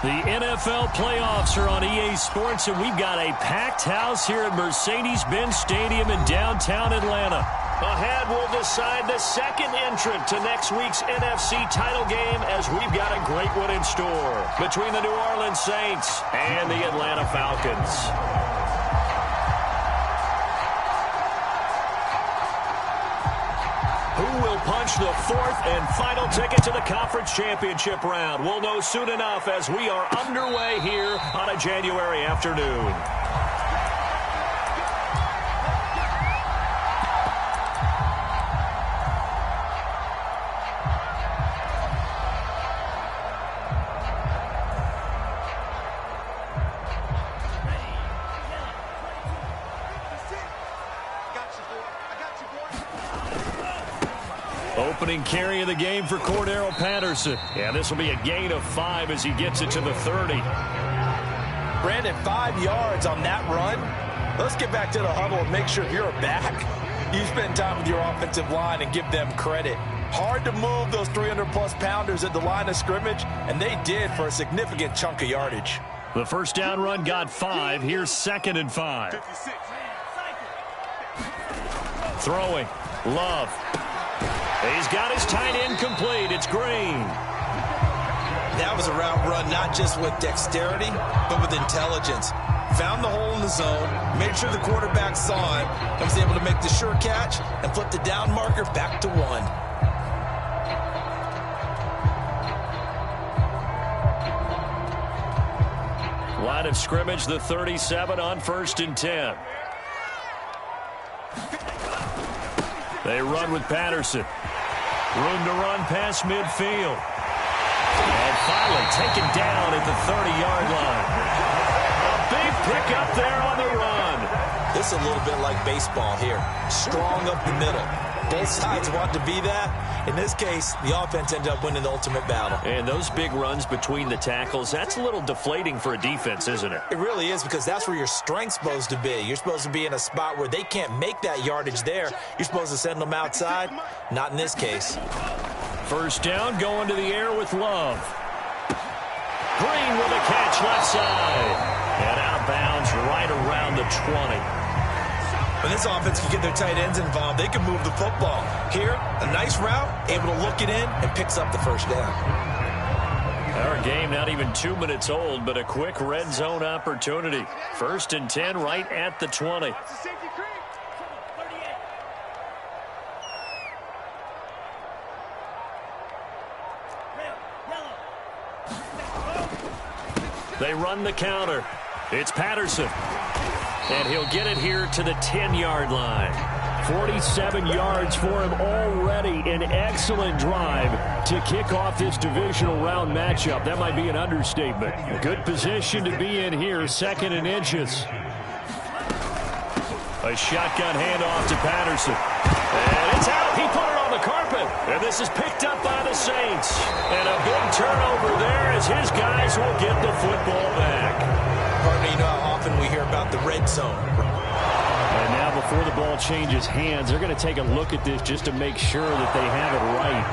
The NFL playoffs are on EA Sports, and we've got a packed house here at Mercedes-Benz Stadium in downtown Atlanta. Ahead, we'll decide the second entrant to next week's NFC title game, as we've got a great one in store between the New Orleans Saints and the Atlanta Falcons. Who will punch the fourth and final ticket to the conference championship round? We'll know soon enough as we are underway here on a January afternoon. Opening carry of the game for Cordero Patterson. Yeah, this will be a gain of 5 as he gets it to the 30. Brandon, 5 yards on that run. Let's get back to the huddle and make sure if you're a back, you spend time with your offensive line and give them credit. Hard to move those 300-plus pounders at the line of scrimmage, and they did for a significant chunk of yardage. The first down run got 5. Here's 2nd and 5. Throwing. Love. He's got his tight end complete. It's Green. That was a route run not just with dexterity, but with intelligence. Found the hole in the zone, made sure the quarterback saw it, and was able to make the sure catch and flip the down marker back to 1. Line of scrimmage, the 37 on 1st and 10. They run with Patterson. Room to run past midfield. And finally taken down at the 30-yard line. A big pickup there on the run. This is a little bit like baseball here. Strong up the middle. Both sides want to be that. In this case, the offense ended up winning the ultimate battle. And those big runs between the tackles, that's a little deflating for a defense, isn't it? It really is, because that's where your strength's supposed to be. You're supposed to be in a spot where they can't make that yardage there. You're supposed to send them outside. Not in this case. First down, going to the air with Love. Green with a catch left side. And out of bounds right around the 20. When this offense can get their tight ends involved, they can move the football. Here, a nice route, able to look it in, and picks up the first down. Our game not even 2 minutes old, but a quick red zone opportunity. 1st and 10 right at the 20. They run the counter. It's Patterson. And he'll get it here to the 10-yard line. 47 yards for him already. An excellent drive to kick off this divisional round matchup. That might be an understatement. A good position to be in here, 2nd and inches. A shotgun handoff to Patterson. And it's out. He put it on the carpet. And this is picked up by the Saints. And a big turnover there as his guys will get the football back. Partner, you know how often we hear about the red zone. And now before the ball changes hands, they're going to take a look at this just to make sure that they have it right.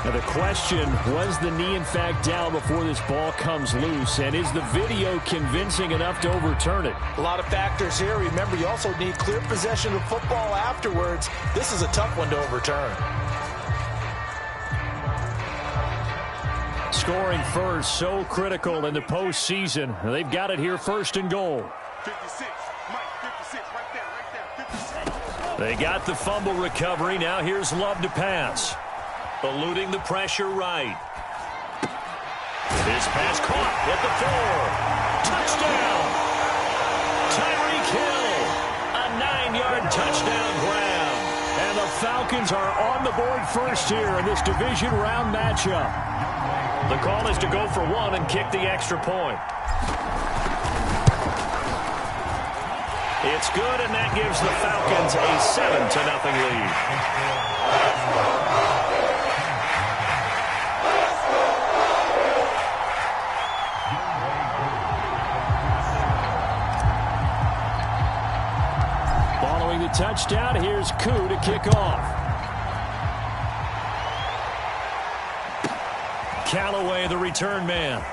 Now the question, was the knee in fact down before this ball comes loose? And is the video convincing enough to overturn it? A lot of factors here. Remember, you also need clear possession of football afterwards. This is a tough one to overturn. Scoring first, so critical in the postseason. They've got it here, 1st and goal. 56, Mike, 56, right there. They got the fumble recovery. Now here's Love to pass. Eluding the pressure right. His pass caught at the 4. Touchdown! Tyreek Hill. A 9-yard touchdown grab. And the Falcons are on the board first here in this division round matchup. The call is to go for 1 and kick the extra point. It's good, and that gives the Falcons a 7-0 lead. Following the touchdown, here's Koo to kick off. Callaway, the return man.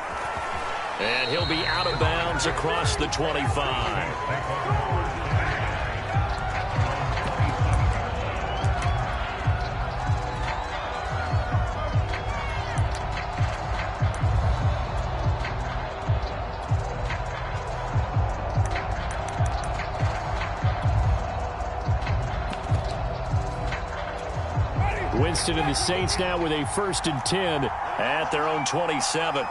And he'll be out of bounds across the 25. Winston and the Saints now with a 1st and 10 at their own 27.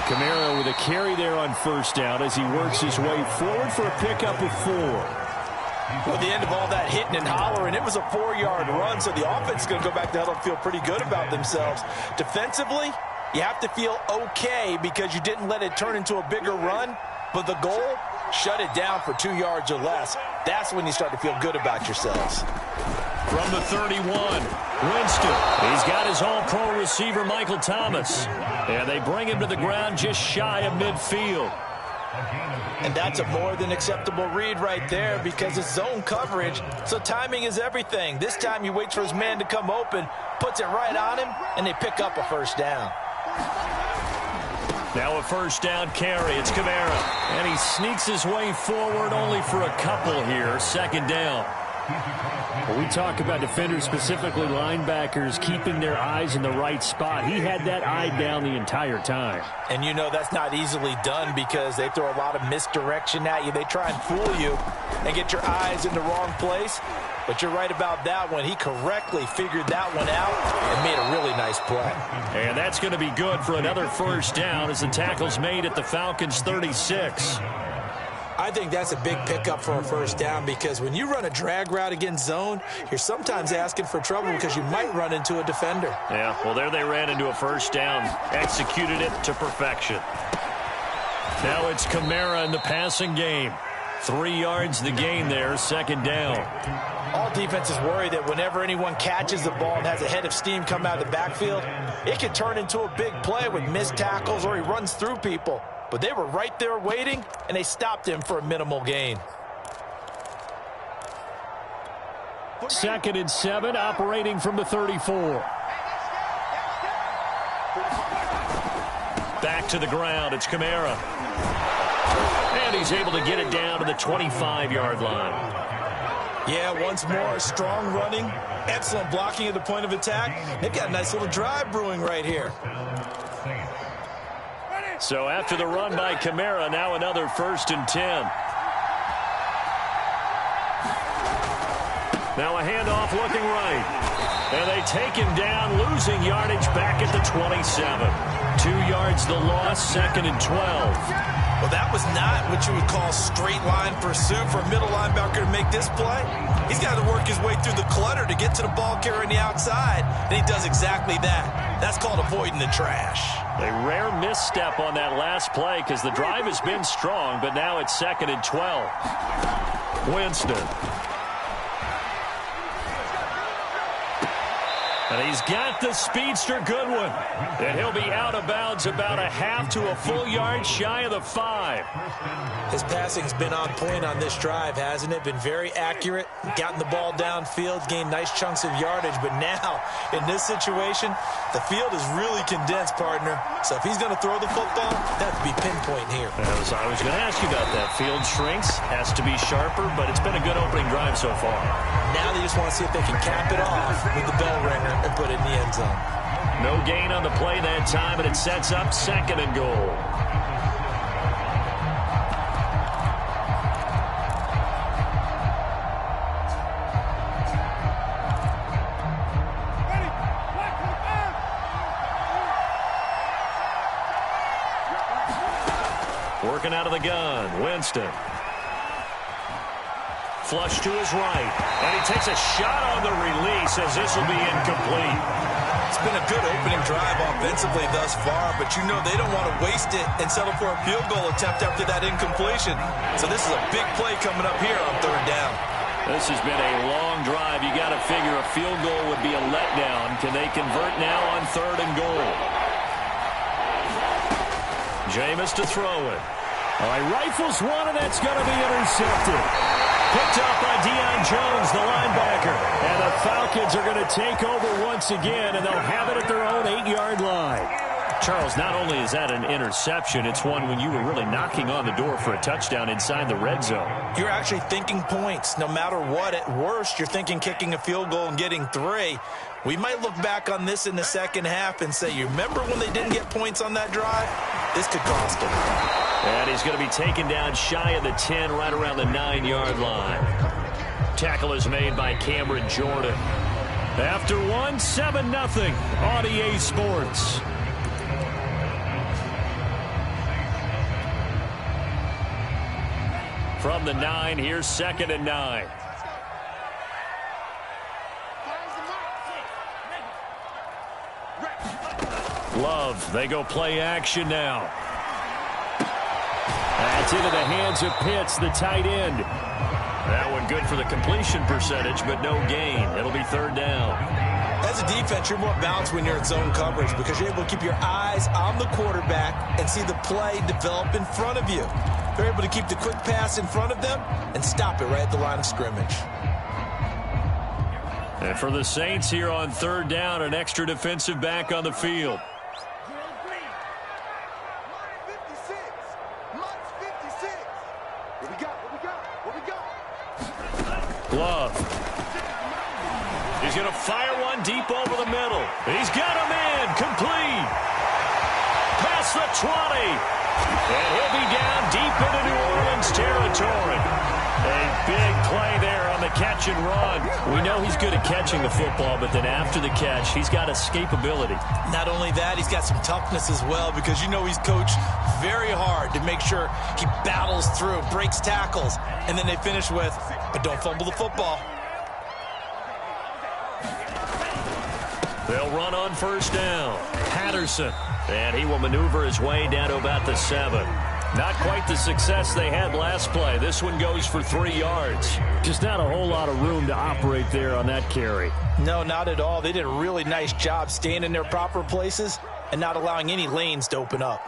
Kamara with a carry there on 1st down as he works his way forward for a pickup of 4. Well, at the end of all that hitting and hollering, it was a 4-yard run, so the offense is going to go back to huddle and feel pretty good about themselves. Defensively, you have to feel okay because you didn't let it turn into a bigger run, but the goal, shut it down for 2 yards or less. That's when you start to feel good about yourselves. From the 31, Winston. He's got his all-pro receiver, Michael Thomas. And they bring him to the ground just shy of midfield. And that's a more than acceptable read right there because it's zone coverage, so timing is everything. This time he waits for his man to come open, puts it right on him, and they pick up a 1st down. Now a 1st down carry. It's Kamara. And he sneaks his way forward only for a couple here. 2nd down. When we talk about defenders, specifically linebackers, keeping their eyes in the right spot, he had that eye down the entire time. And you know that's not easily done because they throw a lot of misdirection at you. They try and fool you and get your eyes in the wrong place. But you're right about that one. He correctly figured that one out and made a really nice play. And that's going to be good for another 1st down as the tackle's made at the Falcons' 36. I think that's a big pickup for a 1st down because when you run a drag route against zone, you're sometimes asking for trouble because you might run into a defender. Yeah, well, there they ran into a 1st down, executed it to perfection. Now it's Kamara in the passing game. 3 yards the gain there, 2nd down. All defenses worry that whenever anyone catches the ball and has a head of steam come out of the backfield, it can turn into a big play with missed tackles or he runs through people. But they were right there waiting, and they stopped him for a minimal gain. 2nd and 7, operating from the 34. Back to the ground, it's Kamara. And he's able to get it down to the 25-yard line. Yeah, once more, strong running, excellent blocking at the point of attack. They've got a nice little drive brewing right here. So after the run by Kamara, now another 1st and 10. Now a handoff looking right. And they take him down, losing yardage back at the 27. 2 yards the loss, 2nd and 12. Well, that was not what you would call straight line pursuit for a middle linebacker to make this play. He's got to work his way through the clutter to get to the ball carrier on the outside, and he does exactly that. That's called avoiding the trash. A rare misstep on that last play because the drive has been strong, but now it's 2nd and 12. Winston. And he's got the speedster Goodwin. And he'll be out of bounds about a half to a full yard shy of the 5. His passing's been on point on this drive, hasn't it? Been very accurate, gotten the ball downfield, gained nice chunks of yardage. But now, in this situation, the field is really condensed, partner. So if he's going to throw the football, that would be pinpoint here. I was going to ask you about that. Field shrinks, has to be sharper, but it's been a good opening drive so far. Now they just want to see if they can cap it off with the bell ringer and put it in the end zone. No gain on the play that time, and it sets up 2nd and goal. Working out of the gun, Winston. Flush to his right, and he takes a shot on the release as this will be incomplete. It's been a good opening drive offensively thus far, but you know they don't want to waste it and settle for a field goal attempt after that incompletion. So this is a big play coming up here on 3rd down. This has been a long drive. You got to figure a field goal would be a letdown. Can they convert now on 3rd and goal? Jameis to throw it. All right, rifles one, and that's going to be intercepted. Picked up by Deion Jones, the linebacker. And the Falcons are going to take over once again, and they'll have it at their own 8-yard line. Charles, not only is that an interception, it's one when you were really knocking on the door for a touchdown inside the red zone. You're actually thinking points. No matter what, at worst, you're thinking kicking a field goal and getting 3. We might look back on this in the second half and say, you remember when they didn't get points on that drive? This could cost them. And he's going to be taken down shy of the 10, right around the 9-yard line. Tackle is made by Cameron Jordan. After 1, 7-0 on EA Sports. From the 9, here's 2nd and 9. Love, they go play action now. That's into the hands of Pitts, the tight end. That one good for the completion percentage, but no gain. It'll be 3rd down. As a defense, you're more balanced when you're in zone coverage because you're able to keep your eyes on the quarterback and see the play develop in front of you. They're able to keep the quick pass in front of them and stop it right at the line of scrimmage. And for the Saints here on 3rd down, an extra defensive back on the field. Love. He's going to fire one deep over the middle. He's got him in. Complete. Past the 20. And he'll be down deep into New Orleans territory. A big play there on the catch and run. We know he's good at catching the football, but then after the catch, he's got escapability. Not only that, he's got some toughness as well because you know he's coached very hard to make sure he battles through, breaks tackles, and then they finish with, but don't fumble the football. They'll run on 1st down. Patterson. And he will maneuver his way down to about the 7. Not quite the success they had last play. This one goes for 3 yards. Just not a whole lot of room to operate there on that carry. No, not at all. They did a really nice job staying in their proper places and not allowing any lanes to open up.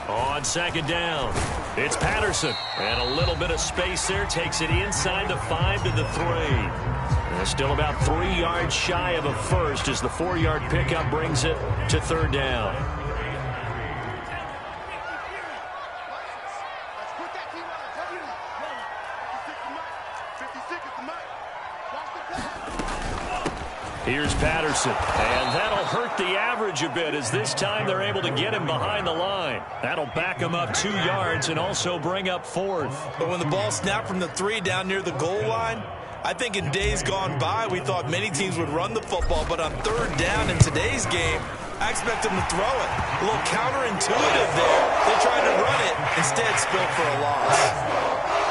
On 2nd down, it's Patterson. And a little bit of space there. Takes it inside the 5 to the 3. And still about 3 yards shy of a first as the 4-yard pickup brings it to 3rd down. Here's Patterson, and that'll hurt the average a bit as this time they're able to get him behind the line. That'll back him up 2 yards and also bring up 4th. But when the ball snapped from the 3 down near the goal line, I think in days gone by, we thought many teams would run the football, but on 3rd down in today's game, I expect them to throw it. A little counterintuitive there. They tried to run it, instead spilled for a loss.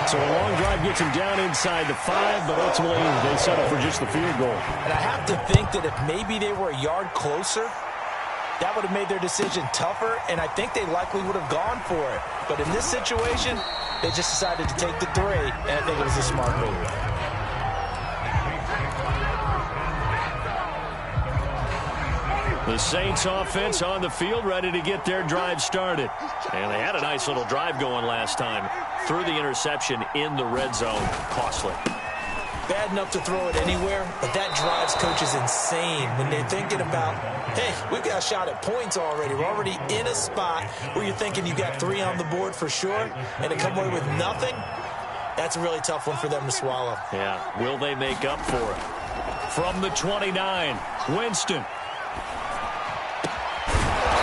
So a long drive gets him down inside the 5, but ultimately they settle for just the field goal. And I have to think that if maybe they were a yard closer, that would have made their decision tougher, and I think they likely would have gone for it. But in this situation, they just decided to take the 3, and I think it was a smart move. The Saints offense on the field ready to get their drive started. And they had a nice little drive going last time. Threw the interception in the red zone. Costly. Bad enough to throw it anywhere, but that drives coaches insane when they're thinking about, hey, we've got a shot at points already. We're already in a spot where you're thinking you got 3 on the board for sure, and to come away with nothing, that's a really tough one for them to swallow. Yeah, will they make up for it? From the 29, Winston.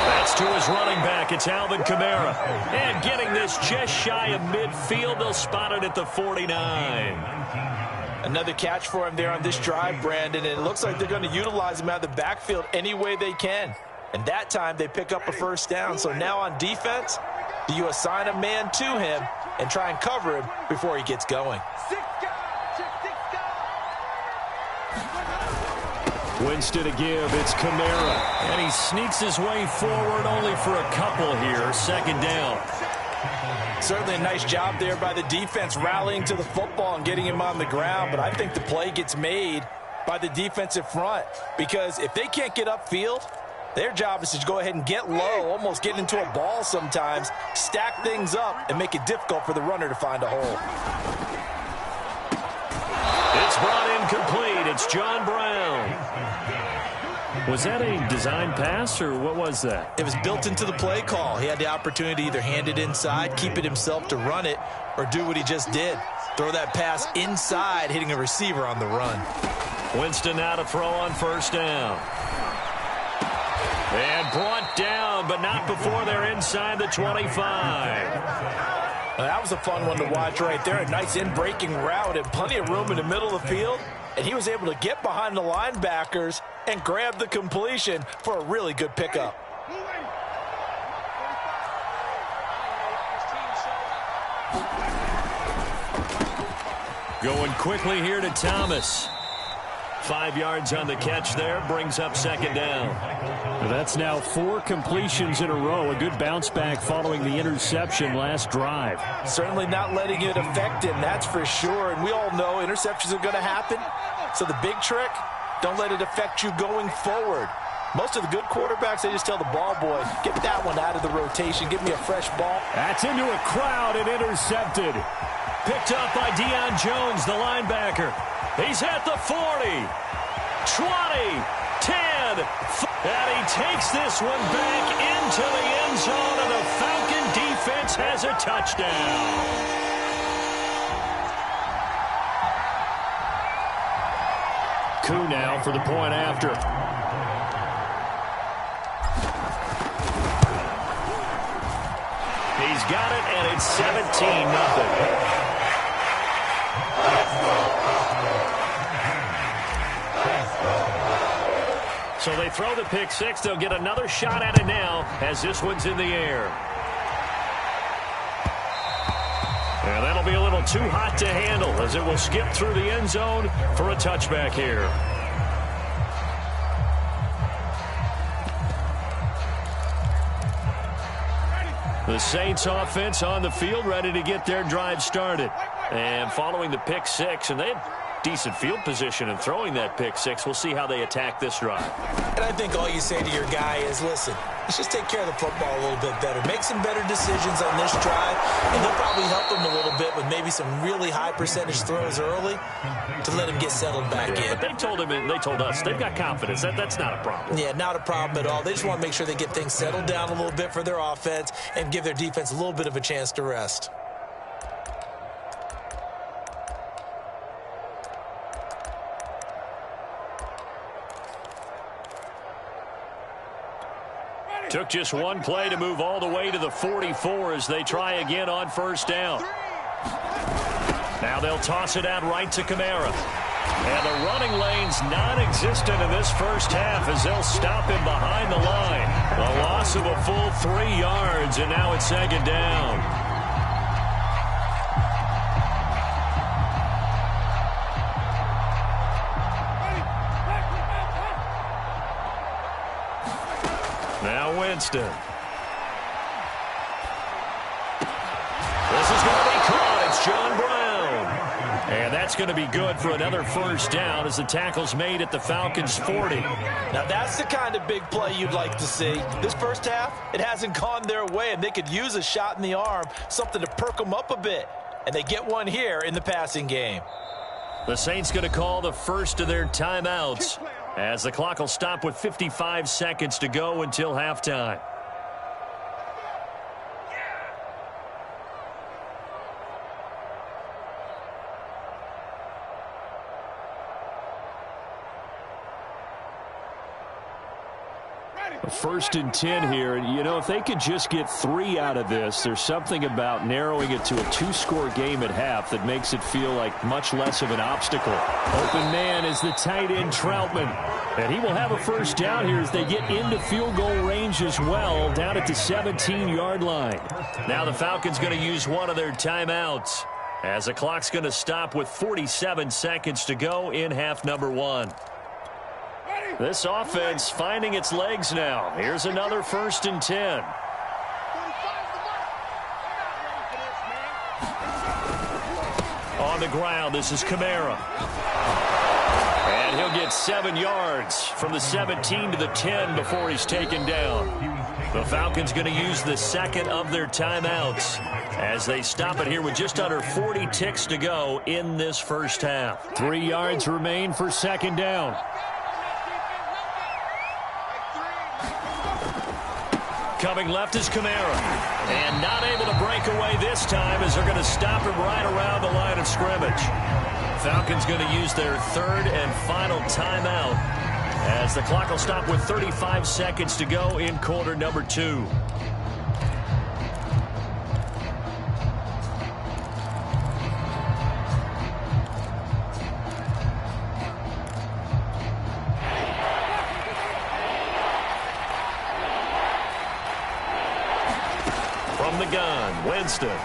That's to his running back. It's Alvin Kamara. And getting this just shy of midfield, they'll spot it at the 49. Another catch for him there on this drive, Brandon, and it looks like they're going to utilize him out of the backfield any way they can. And that time they pick up a 1st down. So now on defense, do you assign a man to him and try and cover him before he gets going? Winston to give. It's Kamara. And he sneaks his way forward only for a couple here. 2nd down. Certainly a nice job there by the defense rallying to the football and getting him on the ground. But I think the play gets made by the defensive front. Because if they can't get upfield, Their job is to go ahead and get low, almost get into a ball sometimes, stack things up, and make it difficult for the runner to find a hole. It's brought in complete. It's John Brown. Was that a design pass, or what was that? It was built into the play call. He had the opportunity to either hand it inside, keep it himself to run it, or do what he just did. Throw that pass inside, hitting a receiver on the run. Winston now to throw on first down. And brought down, but not before they're inside the 25. Well, that was a fun one to watch right there. A nice in-breaking route and plenty of room in the middle of the field. And he was able to get behind the linebackers and grab the completion for a really good pickup. Going quickly here to Thomas. 5 yards on the catch there, brings up second down. That's now 4 completions in a row. A good bounce back following the interception last drive. Certainly not letting it affect him, that's for sure. And we all know interceptions are going to happen. So the big trick, don't let it affect you going forward. Most of the good quarterbacks, they just tell the ball boy, get that one out of the rotation, give me a fresh ball. That's into a crowd and intercepted. Picked up by Deion Jones, the linebacker. He's at the 40, 20, 10, and he takes this one back into the end zone, and the Falcon defense has a touchdown. Coup now for the point after. He's got it, and it's 17-0. So they throw the pick six. They'll get another shot at it now as this one's in the air. And that'll be a little too hot to handle as it will skip through the end zone for a touchback here. The Saints offense on the field, ready to get their drive started. And following the pick six, and they had decent field position in throwing that pick six. We'll see how they attack this drive. And I think all you say to your guy is, listen, let's just take care of the football a little bit better. Make some better decisions on this drive, and they'll probably help him a little bit with maybe some really high percentage throws early to let him get settled back in. But they told him and they told us they've got confidence. That's not a problem. Yeah, not a problem at all. They just want to make sure they get things settled down a little bit for their offense and give their defense a little bit of a chance to rest. Took just one play to move all the way to the 44 as they try again on first down. Now they'll toss it out right to Kamara. And the running lane's non-existent in this first half as they'll stop him behind the line. A loss of a full 3 yards, and now it's second down. Now Winston. This is going to be caught. It's John Brown. And that's going to be good for another first down as the tackle's made at the Falcons' 40. Now that's the kind of big play you'd like to see. This first half, it hasn't gone their way, and they could use a shot in the arm, something to perk them up a bit. And they get one here in the passing game. The Saints going to call the first of their timeouts as the clock will stop with 55 seconds to go until halftime. First and 10 here. And, you know, if they could just get 3 out of this, there's something about narrowing it to a 2-score game at half that makes it feel like much less of an obstacle. Open man is the tight end, Troutman. And he will have a first down here as they get into field goal range as well, down at the 17-yard line. Now the Falcons going to use one of their timeouts as the clock's going to stop with 47 seconds to go in half number 1. This offense finding its legs now. Here's another first and 10. On the ground, this is Kamara. And he'll get gets 7 yards from the 17 to the 10 before he's taken down. The Falcons going to use the second of their timeouts as they stop it here with just under 40 ticks to go in this first half. 3 yards remain for second down. Coming left is Kamara. And not able to break away this time as they're going to stop him right around the line of scrimmage. Falcons going to use their third and final timeout as the clock will stop with 35 seconds to go in quarter number 2. From the gun, Winston.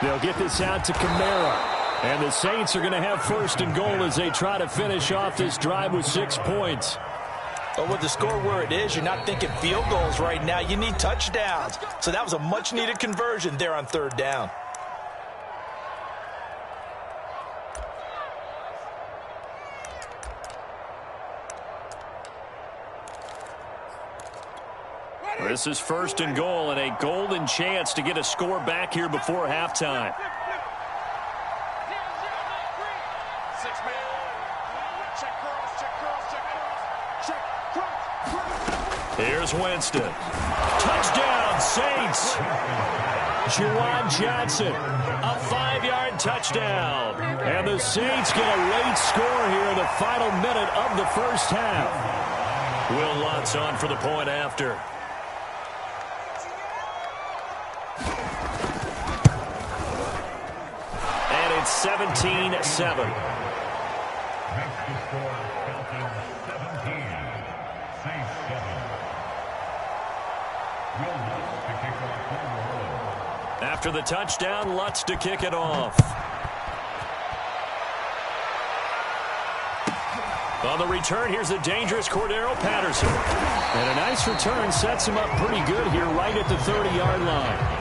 They'll get this out to Kamara. And the Saints are going to have first and goal as they try to finish off this drive with 6 points. But with the score where it is, you're not thinking field goals right now. You need touchdowns. So that was a much-needed conversion there on third down. This is first and goal and a golden chance to get a score back here before halftime. Here's Winston. Touchdown, Saints. Juwan Johnson, a 5-yard touchdown. And the Saints get a late score here in the final minute of the first half. Will Lutz on for the point after. And it's 17-7. After the touchdown, Lutz to kick it off. On the return, here's the dangerous Cordero Patterson. And a nice return sets him up pretty good here right at the 30-yard line.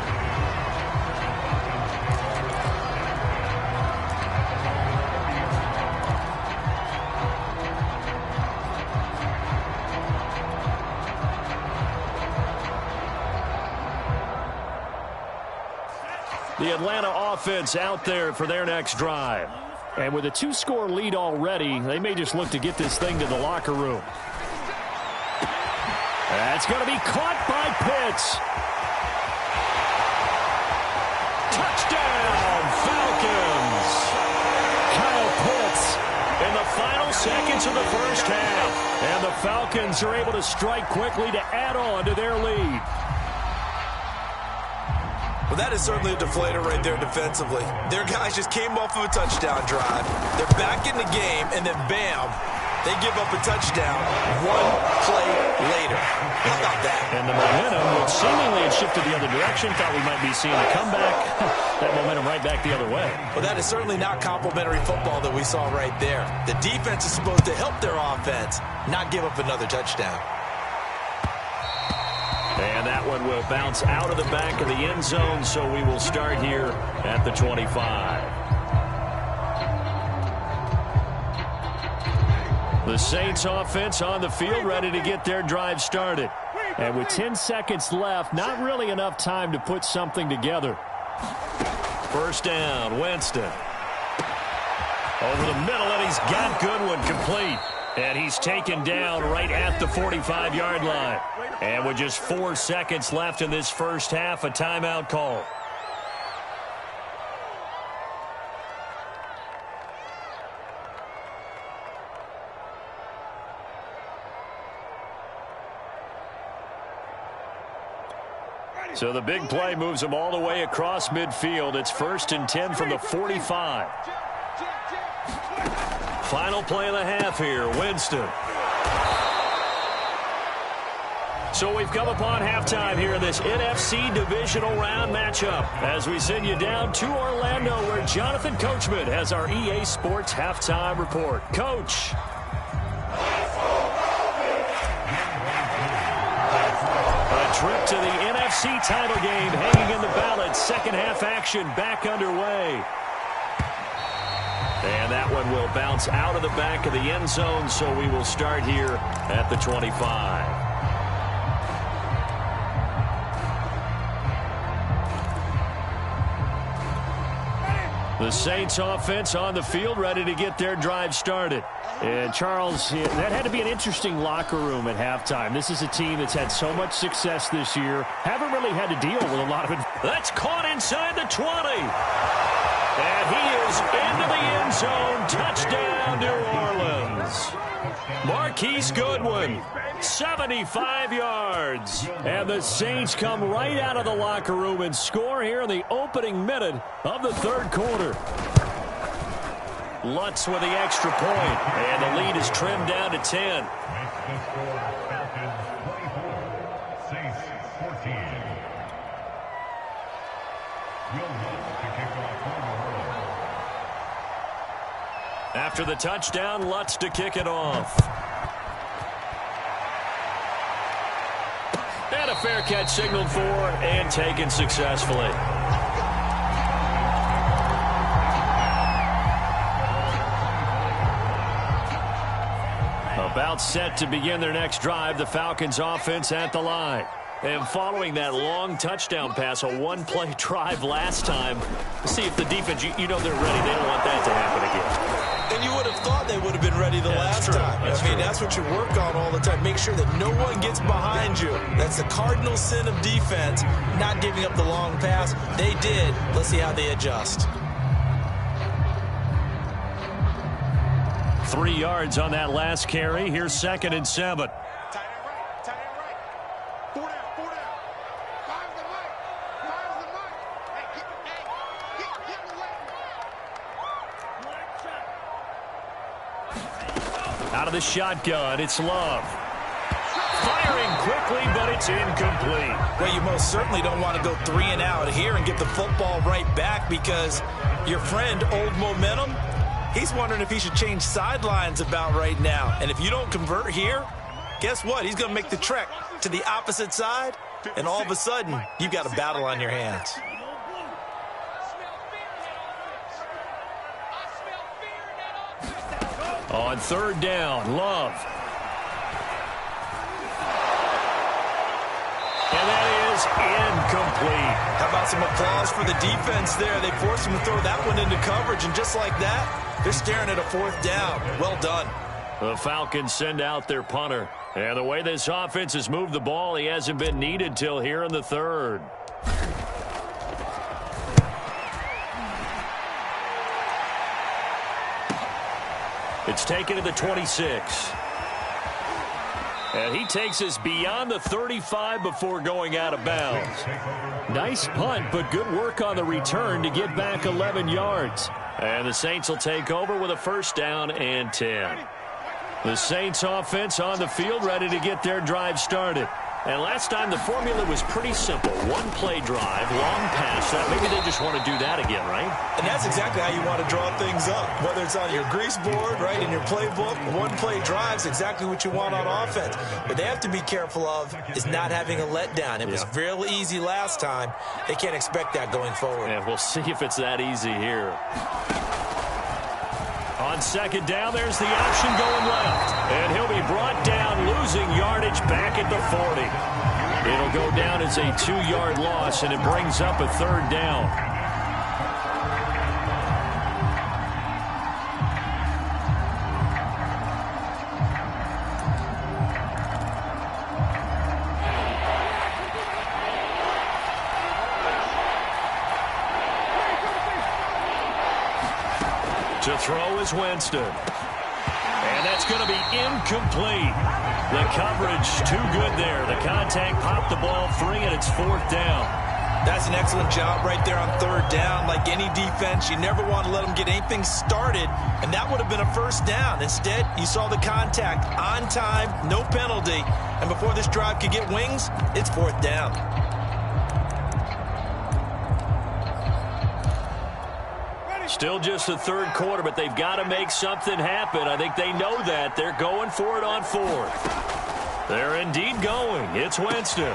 The Atlanta offense out there for their next drive. And with a 2-score lead already, they may just look to get this thing to the locker room. That's going to be caught by Pitts. Touchdown, Falcons. Kyle Pitts in the final seconds of the first half. And the Falcons are able to strike quickly to add on to their lead. Well, that is certainly a deflator right there defensively. Their guys just came off of a touchdown drive. They're back in the game, and then bam, they give up a touchdown 1 play later. How about that? And the momentum, which seemingly had shifted the other direction, thought we might be seeing a comeback. That momentum right back the other way. Well, that is certainly not complimentary football that we saw right there. The defense is supposed to help their offense, not give up another touchdown. And that one will bounce out of the back of the end zone, so we will start here at the 25. The Saints offense on the field ready to get their drive started. And with 10 seconds left, not really enough time to put something together. First down, Winston. Over the middle, and he's got Goodwin complete. And he's taken down right at the 45-yard line. And with just 4 seconds left in this first half, a timeout call. So the big play moves them all the way across midfield. It's 1st and 10 from the 45. Final play of the half here, Winston. So we've come upon halftime here in this NFC divisional round matchup as we send you down to Orlando where Jonathan Coachman has our EA Sports halftime report. Coach. A trip to the NFC title game hanging in the balance. Second half action back underway. And that one will bounce out of the back of the end zone, so we will start here at the 25. The Saints offense on the field, ready to get their drive started. And Charles, that had to be an interesting locker room at halftime. This is a team that's had so much success this year. Haven't really had to deal with a lot of it. That's caught inside the 20. And he is into the end zone. Touchdown, New Orleans. Marquise Goodwin, 75 yards. And the Saints come right out of the locker room and score here in the opening minute of the third quarter. Lutz with the extra point, and the lead is trimmed down to 10. After the touchdown, Lutz to kick it off. And a fair catch signaled for and taken successfully. About set to begin their next drive, the Falcons offense at the line. And following that long touchdown pass, a one-play drive last time, see if the defense, you know they're ready. They don't want that to happen again. And you would have thought they would have been ready the last time. That's what you work on all the time. Make sure that no one gets behind you. That's the cardinal sin of defense, not giving up the long pass. They did. Let's see how they adjust. 3 yards on that last carry. Here's 2nd and 7. Tight end right. Tight end right. 4 down. 4 down. Fires the mic. Fires the mic. Hey, get the leg. Out of the shotgun, it's Love. Firing quickly, but it's incomplete. Well, you most certainly don't want to go 3 and out here and get the football right back, because your friend, Old Momentum, he's wondering if he should change sidelines about right now. And if you don't convert here, guess what? He's going to make the trek to the opposite side, and all of a sudden, you've got a battle on your hands. On 3rd down, Love. And that is incomplete. How about some applause for the defense there? They forced him to throw that one into coverage, and just like that, they're staring at a 4th down. Well done. The Falcons send out their punter. And the way this offense has moved the ball, he hasn't been needed till here in the 3rd. It's taken to the 26. And he takes us beyond the 35 before going out of bounds. Nice punt, but good work on the return to get back 11 yards. And the Saints will take over with a 1st down and 10. The Saints offense on the field, ready to get their drive started. And last time the formula was pretty simple. One-play drive, long pass. Maybe they just want to do that again, right? And that's exactly how you want to draw things up. Whether it's on your grease board, right, in your playbook, one-play drive's exactly what you want on offense. What they have to be careful of is not having a letdown. It was real easy last time. They can't expect that going forward. Yeah, we'll see if it's that easy here. On 2nd down, there's the option going left. And he'll be brought down, losing yardage back at the 40. It'll go down as a 2-yard loss, and it brings up a 3rd down. To throw is Winston. And that's going to be incomplete. The coverage too good there. The contact popped the ball free, and it's 4th down. That's an excellent job right there on 3rd down. Like any defense, you never want to let them get anything started, and that would have been a 1st down. Instead, you saw the contact on time, no penalty, and before this drive could get wings, it's 4th down. Still just the 3rd quarter, but they've got to make something happen. I think they know that. They're going for it on 4th. They're indeed going. It's Winston.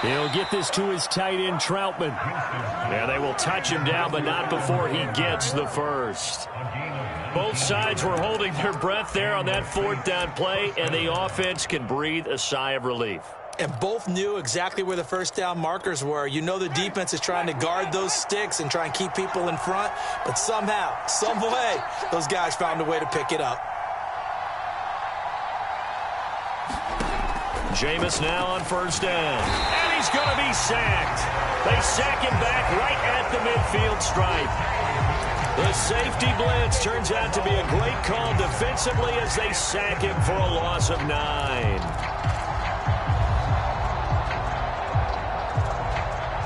He'll get this to his tight end, Troutman. Yeah, they will touch him down, but not before he gets the 1st. Both sides were holding their breath there on that fourth down play, and the offense can breathe a sigh of relief. And both knew exactly where the first down markers were. You know the defense is trying to guard those sticks and try and keep people in front, but somehow, some way, those guys found a way to pick it up. Jameis now on first down, and he's going to be sacked. They sack him back right at the midfield stripe. The safety blitz turns out to be a great call defensively as they sack him for a loss of 9.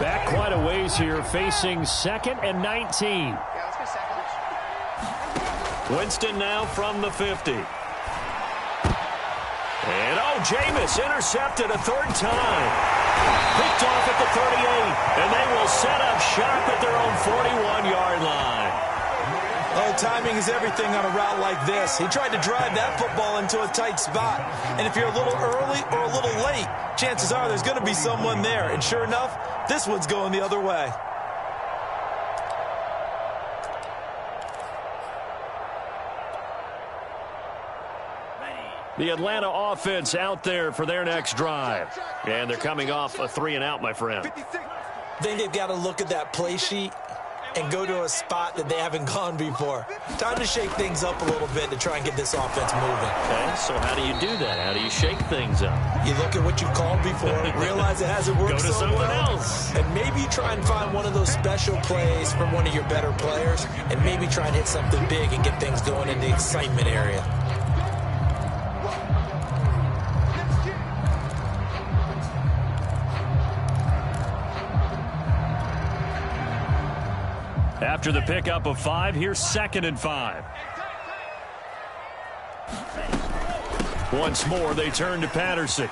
Back quite a ways here, facing 2nd and 19. Winston now from the 50. And, Jameis intercepted a third time. Picked off at the 38, and they will set up shop at their own 41-yard line. Oh, timing is everything on a route like this. He tried to drive that football into a tight spot. And if you're a little early or a little late, chances are there's going to be someone there. And sure enough, this one's going the other way. The Atlanta offense out there for their next drive. And they're coming off a 3-and-out, my friend. I think they've got to look at that play sheet and go to a spot that they haven't gone before. Time to shake things up a little bit to try and get this offense moving. Okay, so how do you do that? How do you shake things up? You look at what you've called before, realize it hasn't worked so so well, else. and maybe try and find one of those special plays from one of your better players, and maybe try and hit something big and get things going in the excitement area. After the pickup of 5, here's 2nd and 5. Once more, they turn to Patterson.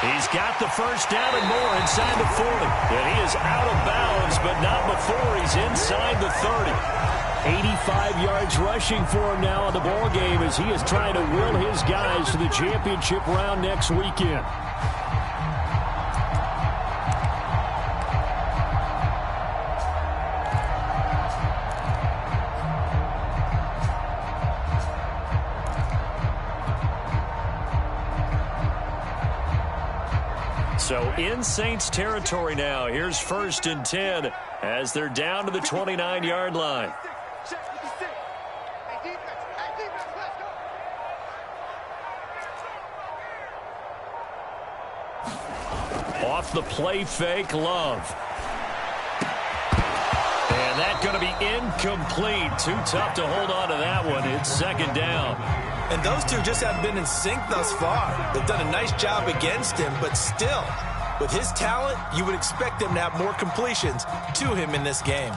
He's got the first down and more inside the 40. And he is out of bounds, but not before he's inside the 30. 85 yards rushing for him now in the ball game as he is trying to will his guys to the championship round next weekend. So in Saints territory now. Here's 1st and 10 as they're down to the 29-yard line. Off the play fake, Love. And that's going to be incomplete. Too tough to hold on to that one. It's 2nd down. And those two just haven't been in sync thus far. They've done a nice job against him, but still, with his talent, you would expect him to have more completions to him in this game.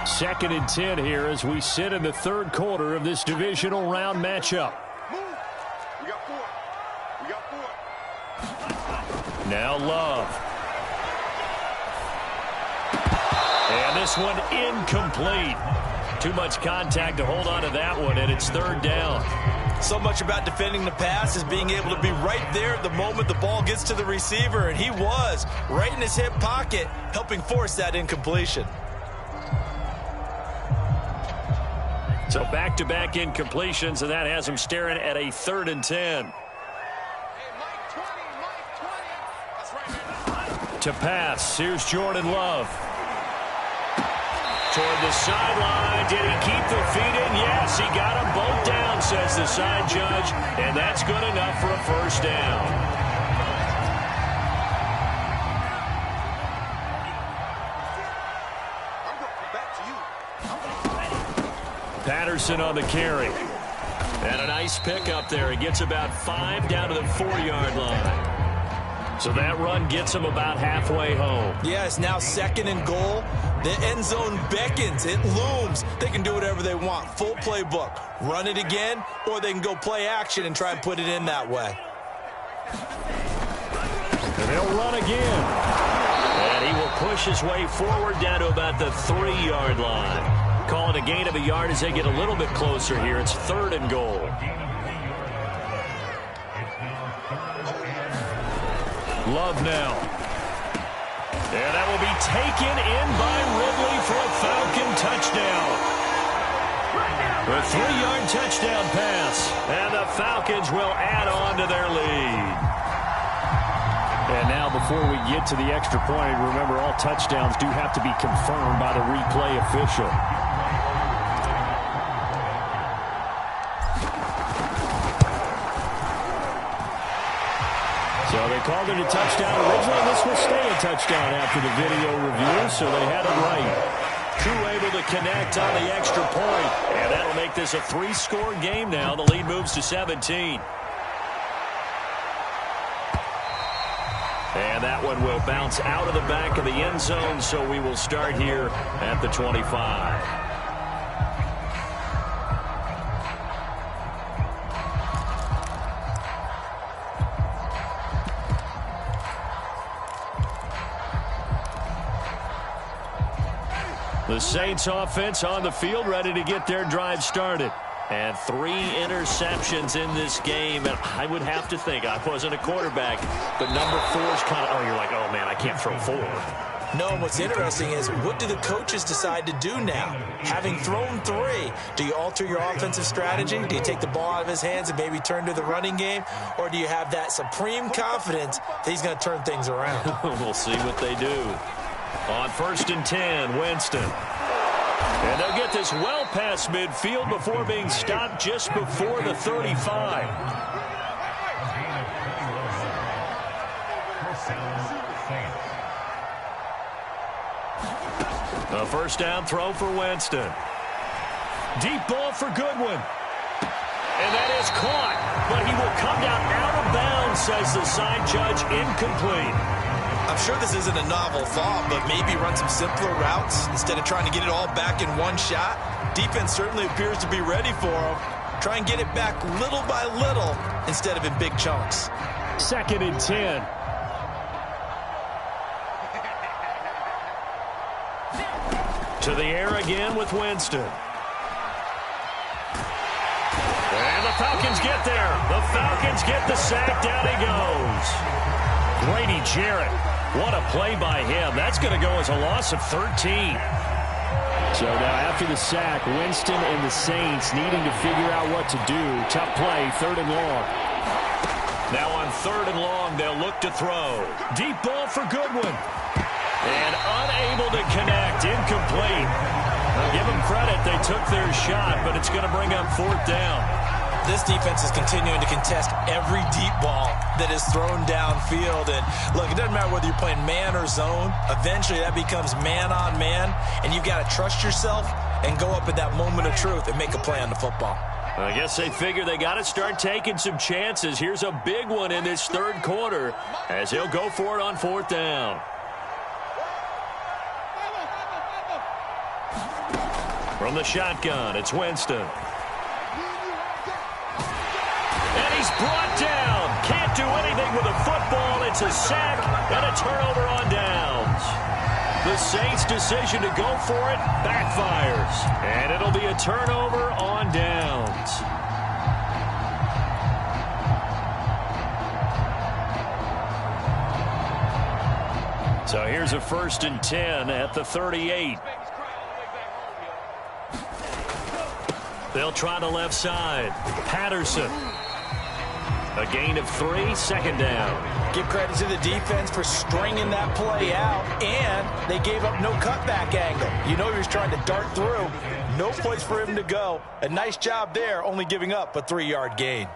Second and 10 here as we sit in the 3rd quarter of this divisional round matchup. Now Love. And this one incomplete. Too much contact to hold on to that one, and it's 3rd down. So much about defending the pass is being able to be right there at the moment the ball gets to the receiver, and he was right in his hip pocket, helping force that incompletion. So back-to-back incompletions, and that has him staring at a 3rd and 10. To pass, here's Jordan Love. Toward the sideline, did he keep the feet in? Yes, he got them both down, says the side judge, and that's good enough for a 1st down. Patterson on the carry. And a nice pickup there. He gets about 5 down to the 4-yard line. So that run gets him about halfway home. Yeah, it's now 2nd and goal. The end zone beckons. It looms. They can do whatever they want. Full playbook. Run it again, or they can go play action and try and put it in that way. And they'll run again. And he will push his way forward down to about the 3-yard line. Calling a gain of a yard as they get a little bit closer here. It's 3rd and goal. Love now. And that will be taken in by Ridley for a Falcon touchdown. A 3-yard touchdown pass. And the Falcons will add on to their lead. And now before we get to the extra point, remember all touchdowns do have to be confirmed by the replay official. So they called it a touchdown originally. This will stay a touchdown after the video review, so they had it right. Crew able to connect on the extra point, and that'll make this a 3-score game now. The lead moves to 17. And that one will bounce out of the back of the end zone, so we will start here at the 25. The Saints offense on the field, ready to get their drive started. And 3 interceptions in this game. And I would have to think, I wasn't a quarterback, but number 4 is kind of, you're like, oh, man, I can't throw 4. No, and what's interesting is, what do the coaches decide to do now? Having thrown 3, do you alter your offensive strategy? Do you take the ball out of his hands and maybe turn to the running game? Or do you have that supreme confidence that he's going to turn things around? We'll see what they do. On 1st and 10, Winston. And they'll get this well past midfield before being stopped just before the 35. A first down throw for Winston. Deep ball for Goodwin. And that is caught, but he will come down out of bounds, says the side judge, incomplete. I'm sure this isn't a novel thought, but maybe run some simpler routes instead of trying to get it all back in one shot. Defense certainly appears to be ready for him. Try and get it back little by little instead of in big chunks. 2nd and 10. To the air again with Winston. And the Falcons get there. The Falcons get the sack. Down he goes. Grady Jarrett. What a play by him. That's going to go as a loss of 13. So now after the sack, Winston and the Saints needing to figure out what to do. Tough play, 3rd and long. Now on 3rd and long, they'll look to throw. Deep ball for Goodwin. And unable to connect. Incomplete. Now give them credit. They took their shot, but it's going to bring up 4th down. This defense is continuing to contest every deep ball that is thrown downfield. And look, it doesn't matter whether you're playing man or zone. Eventually that becomes man on man, and you've got to trust yourself and go up at that moment of truth and make a play on the football. I guess they figure they got to start taking some chances. Here's a big one in this 3rd quarter as he'll go for it on 4th down. From the shotgun, it's Winston. And he's brought down. Can't do anything with a football. It's a sack and a turnover on downs. The Saints' decision to go for it backfires. And it'll be a turnover on downs. So here's a 1st and 10 at the 38. They'll try the left side. Patterson. A gain of 3, 2nd down. Give credit to the defense for stringing that play out, and they gave up no cutback angle. You know he was trying to dart through. No place for him to go. A nice job there, only giving up a 3-yard gain.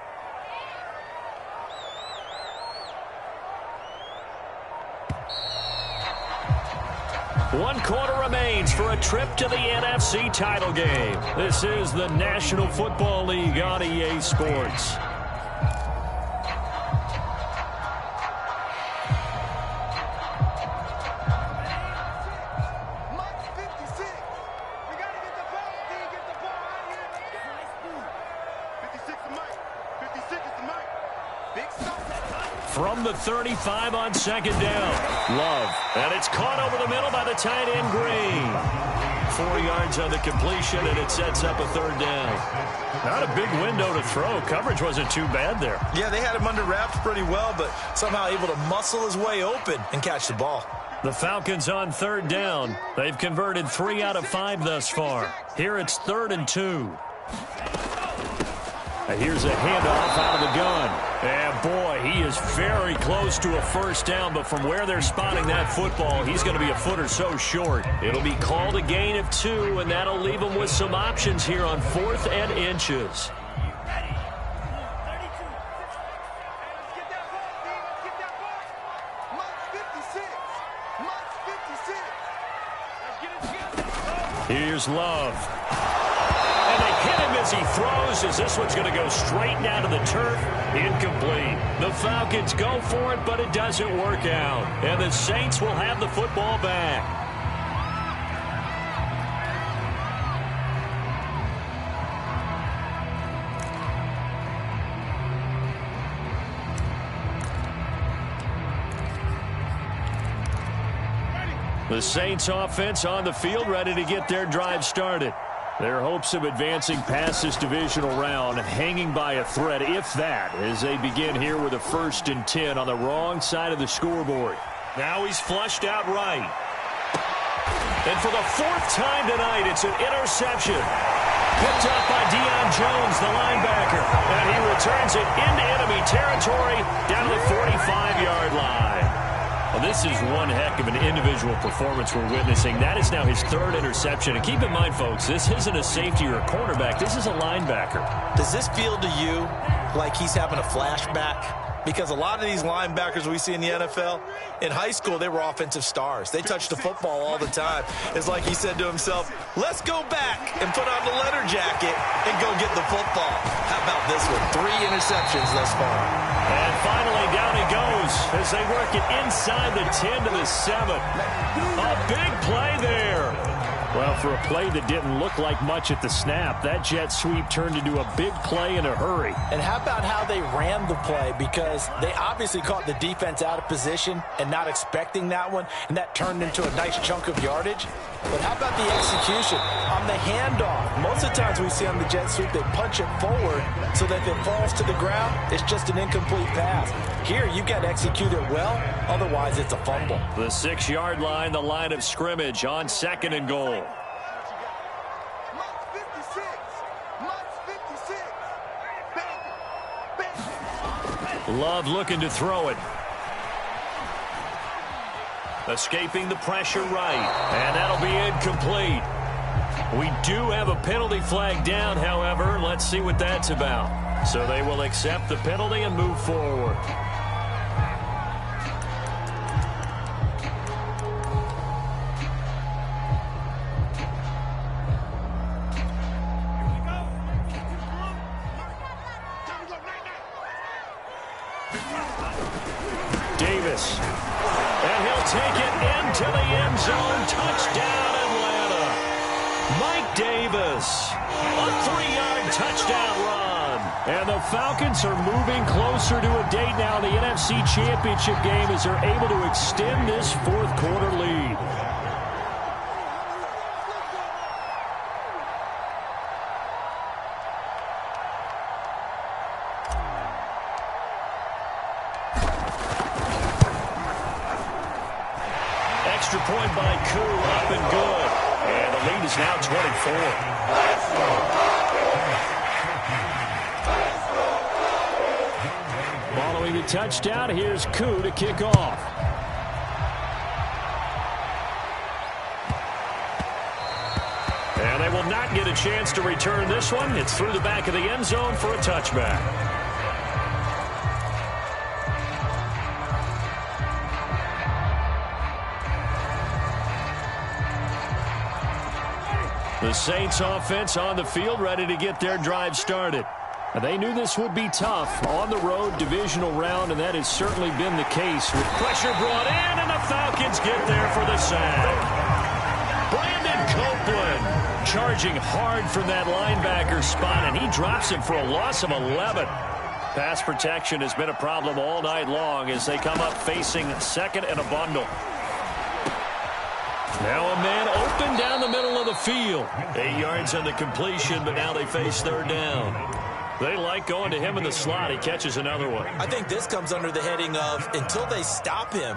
One quarter remains for a trip to the NFC title game. This is the National Football League on EA Sports. From the 35 on 2nd down. Love. And it's caught over the middle by the tight end Green. 4 yards on the completion, and it sets up a 3rd down. Not a big window to throw. Coverage wasn't too bad there. Yeah, they had him under wraps pretty well, but somehow able to muscle his way open and catch the ball. The Falcons on 3rd down. They've converted 3 out of 5 thus far. Here it's 3rd and 2. And here's a handoff out of the gun. And, boy, he is very close to a 1st down, but from where they're spotting that football, he's going to be a foot or so short. It'll be called a gain of 2, and that'll leave him with some options here on 4th and inches. Here's Love. And they hit him as he throws, as this one's going to go straight down to the turf. Incomplete. The Falcons go for it, but it doesn't work out. And the Saints will have the football back. The Saints offense on the field, ready to get their drive started. Their hopes of advancing past this divisional round hanging by a thread, if that, as they begin here with a 1st and 10 on the wrong side of the scoreboard. Now he's flushed out right. And for the 4th time tonight, it's an interception. Picked up by Deion Jones, the linebacker. And he returns it into enemy territory down to the 45-yard line. Well, this is one heck of an individual performance we're witnessing. That is now his 3rd interception. And keep in mind, folks, this isn't a safety or a cornerback. This is a linebacker. Does this feel to you like he's having a flashback? Because a lot of these linebackers we see in the NFL, in high school, they were offensive stars. They touched the football all the time. It's like he said to himself, let's go back and put on the leather jacket and go get the football. How about this one? 3 interceptions thus far. And finally, down he goes as they work it inside the 10 to the 7. A big play there. Well, for a play that didn't look like much at the snap, that jet sweep turned into a big play in a hurry. And how about how they ran the play? Because they obviously caught the defense out of position and not expecting that one, and that turned into a nice chunk of yardage. But how about the execution on the handoff? Most of the times we see on the jet sweep, they punch it forward so that if it falls to the ground, it's just an incomplete pass. Here, you've got to execute it well, otherwise it's a fumble. The 6-yard line, the line of scrimmage on 2nd and goal. Love looking to throw it. Escaping the pressure right. And that'll be incomplete. We do have a penalty flag down, however. Let's see what that's about. So they will accept the penalty and move forward. Davis. And he'll take it into the end zone. Touchdown, Atlanta. Mike Davis. A 3-yard touchdown run. And the Falcons are moving closer to a date now in the NFC Championship game as they're able to extend this 4th quarter lead. Extra point by Koo, up and good. And the lead is now 24. Following the touchdown, here's Koo to kick off. And they will not get a chance to return this one. It's through the back of the end zone for a touchback. The Saints offense on the field, ready to get their drive started. They knew this would be tough on the road divisional round, and that has certainly been the case. With pressure brought in, and the Falcons get there for the sack. Brandon Copeland charging hard from that linebacker spot, and he drops him for a loss of 11. Pass protection has been a problem all night long as they come up facing 2nd and a bundle. Now a man open down the middle of the the field. 8 yards on the completion, but now they face third down. They like going to him in the slot. He catches another one. I think this comes under the heading of until they stop him,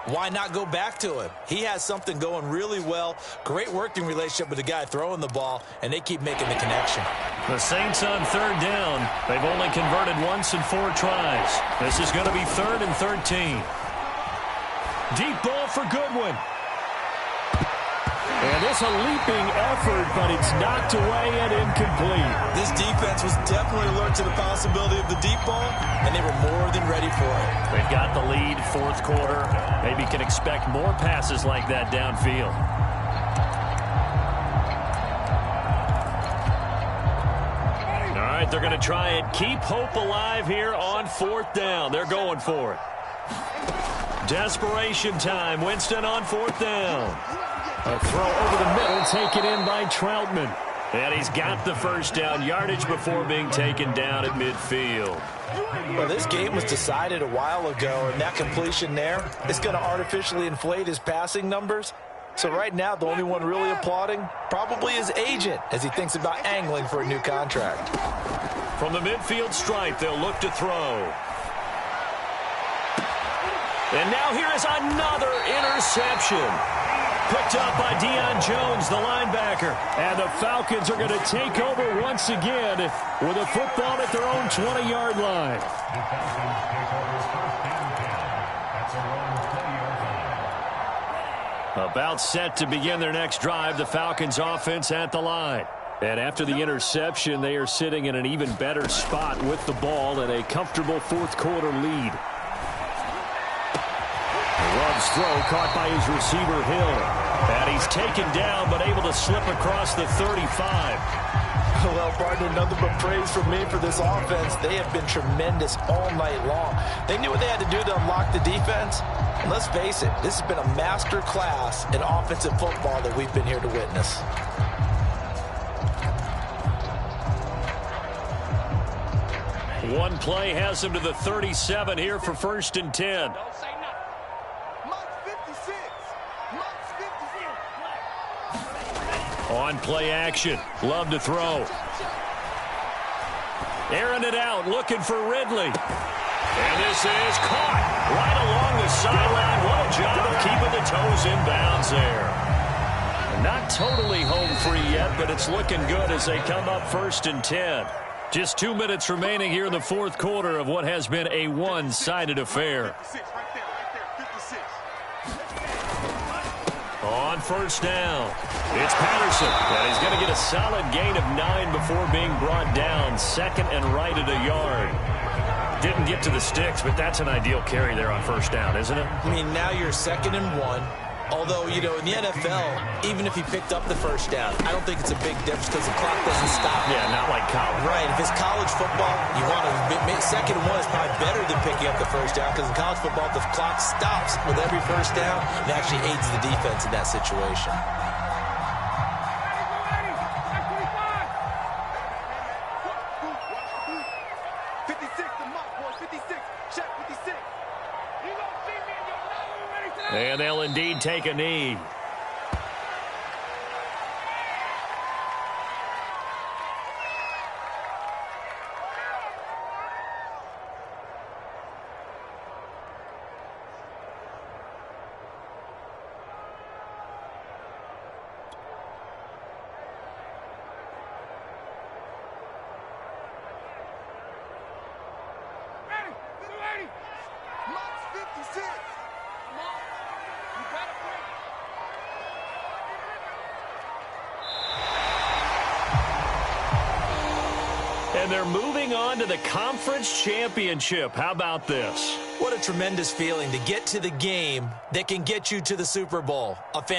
why not go back to him? He has something going really well. Great working relationship with the guy throwing the ball, and they keep making the connection. The Saints on third down. They've only converted once in 4 tries. This is going to be 3rd and 13. Deep ball for Goodwin. And it's a leaping effort, but it's knocked away and incomplete. This defense was definitely alert to the possibility of the deep ball, and they were more than ready for it. They've got the lead, 4th quarter. Maybe can expect more passes like that downfield. All right, they're going to try and keep hope alive here on 4th down. They're going for it. Desperation time. Winston on 4th down. A throw over the middle, taken in by Troutman. And he's got the first down yardage before being taken down at midfield. Well, this game was decided a while ago, and that completion there is going to artificially inflate his passing numbers. So right now, the only one really applauding probably his agent as he thinks about angling for a new contract. From the midfield stripe, they'll look to throw. And now here is another interception. Picked up by Deion Jones, the linebacker. And the Falcons are going to take over once again with a football at their own 20-yard line. About set to begin their next drive, the Falcons offense at the line. And after the interception, they are sitting in an even better spot with the ball and a comfortable 4th quarter lead. Love's throw caught by his receiver, Hill. And he's taken down, but able to slip across the 35. Well, partner, nothing but praise from me for this offense. They have been tremendous all night long. They knew what they had to do to unlock the defense. And let's face it, this has been a master class in offensive football that we've been here to witness. One play has him to the 37 here for 1st and 10. On play action. Love to throw. Airing it out, looking for Ridley. And this is caught right along the sideline. What a job of keeping the toes in bounds there. Not totally home free yet, but it's looking good as they come up 1st and 10. Just 2 minutes remaining here in the 4th quarter of what has been a one-sided affair. On 1st down, it's Patterson, and he's going to get a solid gain of 9 before being brought down. 2nd and right at a yard. Didn't get to the sticks, but that's an ideal carry there on 1st down, isn't it? I mean, now you're 2nd and 1. Although, you know, in the NFL, even if he picked up the first down, I don't think it's a big difference because the clock doesn't stop. Yeah, not like college. Right. If it's college football, you want to make 2nd and 1 is probably better than picking up the first down because in college football, the clock stops with every first down and actually aids the defense in that situation. And they'll indeed take a knee. And they're moving on to the conference championship. How about this? What a tremendous feeling to get to the game that can get you to the Super Bowl. A